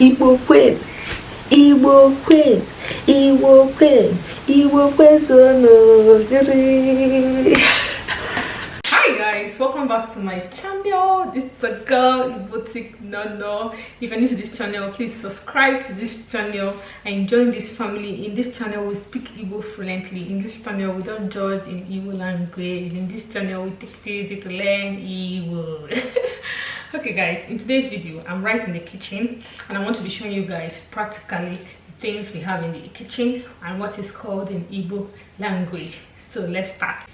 Igbo queen, Igbo queen, Igbo queen, Igbo persono. Hi guys, welcome back to my channel. This is a girl, igboticnono. If you're new to this channel, please subscribe to this channel and join this family. In this channel, we speak Igbo fluently. In this channel, we don't judge in Igbo language. In this channel, we take it easy to learn Igbo. Okay guys, in today's video, I'm right in the kitchen and I want to be showing you guys practically the things we have in the kitchen and what is called in Igbo language. So let's start.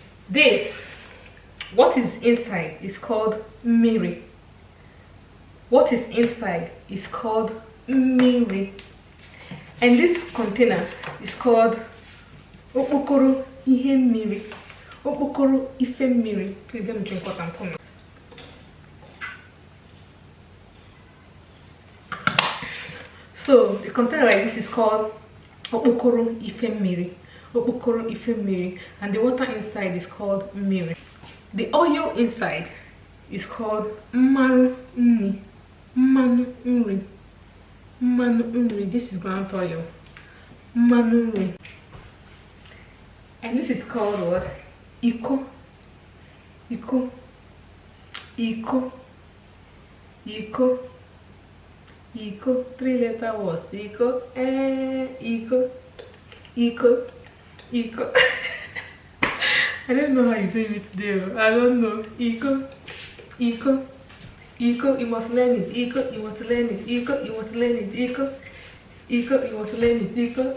What is inside is called mmiri. What is inside is called mmiri. And this container is called okpokoro ihe mmiri. Okpokoro ife mmiri. Please let me drink what I'm coming. So the container like this is called okpokoro ife mmiri. Okpokoro ife mmiri, and the water inside is called mmiri. The oil inside is called mmanụ nri. Mmanụ nri. Mmanụ nri. This is ground oil. Mmanụ nri. And this is called what? Iko. Iko. Iko. Iko. Iko. 3-letter words. Iko. Iko. Iko. Iko. I don't know how you're doing it today. I don't know. Iko. Iko. Iko. You must learn it. Iko. You must learn it. Iko. You must learn it. Iko. Iko. You must learn it. Iko.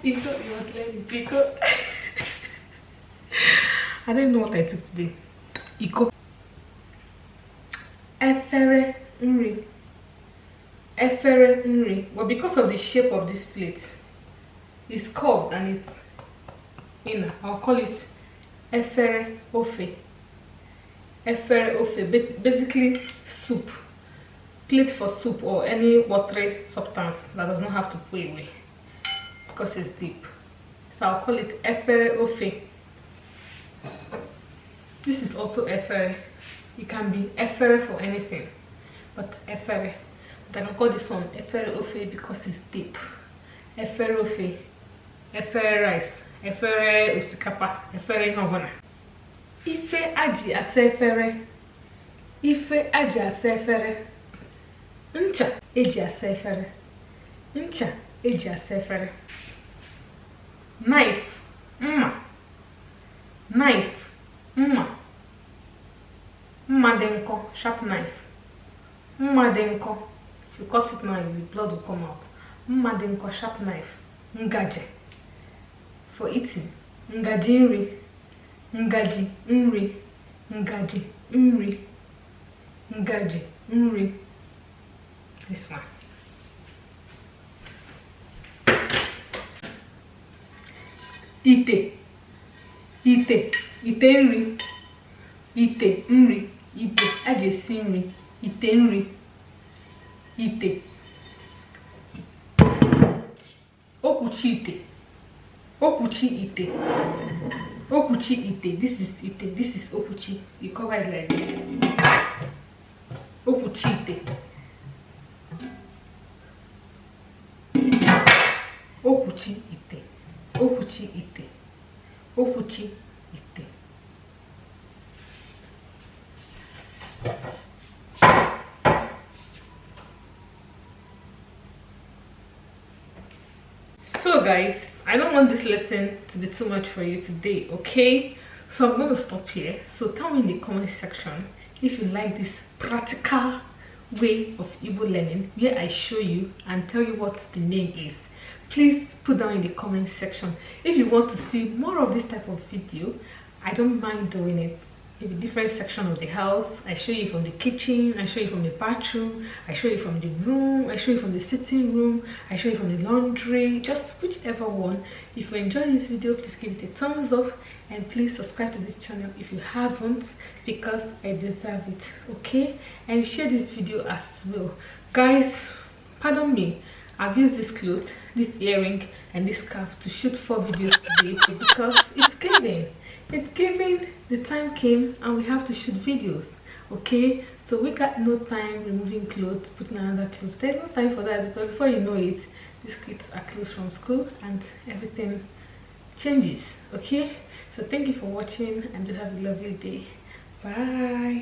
Iko. You must learn it. Iko. I don't know what I took today. Iko. Efere nri. Efere nri. Well, because of the shape of this plate, it's curved and it's inner. I'll call it efere ofe. Efere ofe, basically soup. Plate for soup or any watery substance that does not have to pour away because it's deep. So I'll call it efere ofe. This is also efere. It can be efere for anything, but efere. But I can call this one efere ofe because it's deep. Efere ofe, efere rice, efere osikapa, efere ihobana. Ife aji asa efere. Ife aji asa efere. Ncha eji asa efere. Ncha eji asa efere. Knife, mma. Knife, mma. Mma dị nkọ, sharp knife. Mma dị nkọ. If you cut it now, the blood will come out. Mma dị nkọ, sharp knife. Ngaji. For eating. Ngaji nri. Ngaji nri. Ngaji nri. Ngaji nri. This one. Ite. Ite. Ite nri. Ite nri. Ite. Aji esi nri. Ite nri. Ite. Okwuchi ite. Okwuchi ite. Okwuchi ite. This is ite. This is okwuchi. You cover it like this. Okwuchi ite. Okwuchi ite. Okwuchi ite. Okwuchi ite. So guys, I don't want this lesson to be too much for you today, okay? So I'm going to stop here. So tell me in the comment section if you like this practical way of Igbo learning where I show you and tell you what the name is. Please put down in the comment section. If you want to see more of this type of video, I don't mind doing it. Maybe different section of the house. I show you from the kitchen, I show you from the bathroom, I show you from the room, I show you from the sitting room, I show you from the laundry, just whichever one. If you enjoyed this video, please give it a thumbs up and please subscribe to this channel if you haven't, because I deserve it, okay? And share this video as well. Guys, pardon me, I've used this cloth, this earring and this scarf to shoot 4 videos today because it's giving. The time came and we have to shoot videos, okay? So we got no time removing clothes, putting another clothes. There's no time for that, because before you know it, these kids are closed from school and everything changes. Okay, so thank you for watching and just have a lovely day. Bye.